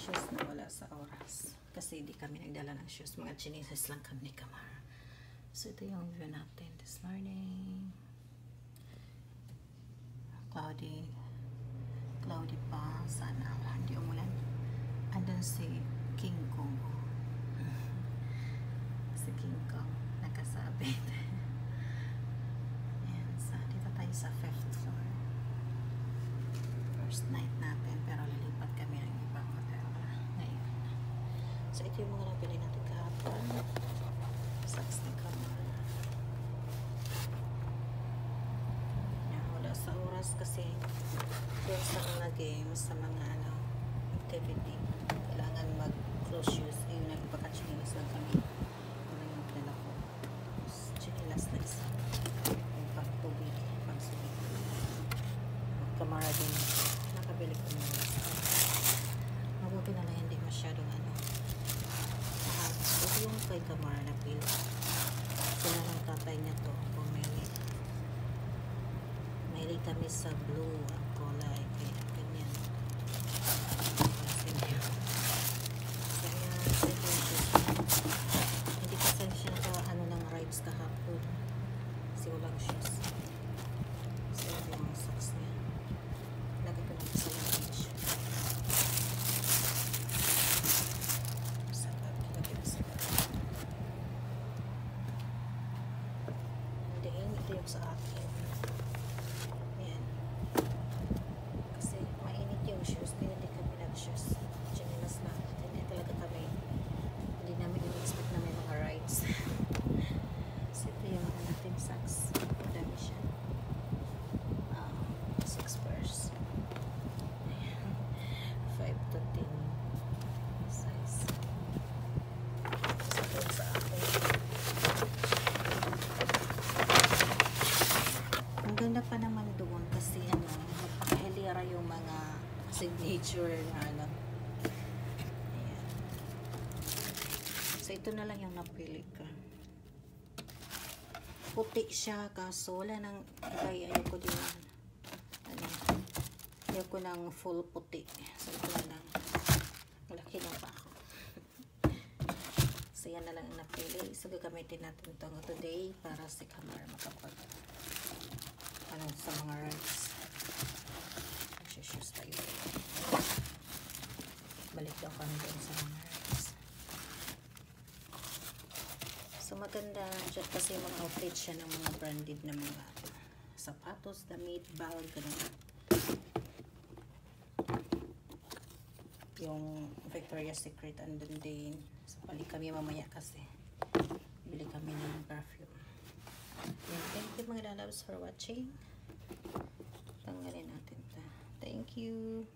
shoes na wala sa oras. Kasi di kami nagdala ng shoes. Mga chineses lang kami ni Kamara. So, ito yung view natin this morning. Cloudy. Cloudy pa. Sana hindi umulan. Andun si King Kong. Si King Kong. Nakasabit. Ayan. So, dito tayo sa 5th floor. First night natin. Pero lilipat kami ng ibang hotel ngayon. So, ito yung mga nabili natin kahapon. Socks ni Kamara. Wala sa oras kasi doon sa mga games, sa mga activity, kailangan mag-close shoes. Yung nagpaka-chinilas lang kami. Ano yung dala ko? Chinilas na isa. Yung pag-tubig, pag-subig. Kamara din. Nakabili ko ng mabuti na lang hindi masyadong ito yung kay Kamara na pila. Sila ng tatay niya to bumili. Mahilig kami sa blue ang kulay kaya ganyan. Hindi pasensya na ng rides kahapon kasi walang shoes. So ito yung mga socks niya. Lagay ko na sa luggage. Sa akin. Ayan. Kasi mainit yung shoes. Kaya hindi kami nag-shoes. Chinilas na. Hindi talaga kami. Hindi namin in-expect na may mga rides. So ito yung natin socks. Dami siya. 6 pairs. Ayan. 5 to 10 size. So ito sa akin. Ganda pa naman doon kasi magpakahilera yung mga signature na Ayan. So ito na lang yung napili ka. Puti siya kaso wala nang iba. Ayoko din ayoko ng full puti. So ito na lang. Malaki na pa ako. So yan na lang yung napili. So gagamitin natin ito today para si Kamara makapag sa mga rides. Shoes tayo. Balik daw kami doon sa mga rides. So maganda dyan kasi mga outfit siya ng mga branded na mga sapatos, damit, bag, ganun. Yung Victoria's Secret andun din. So balik kami mamaya kasi bili kami ng perfume. Thank you mga lalabs for watching. Tanggalin natin ito. Thank you.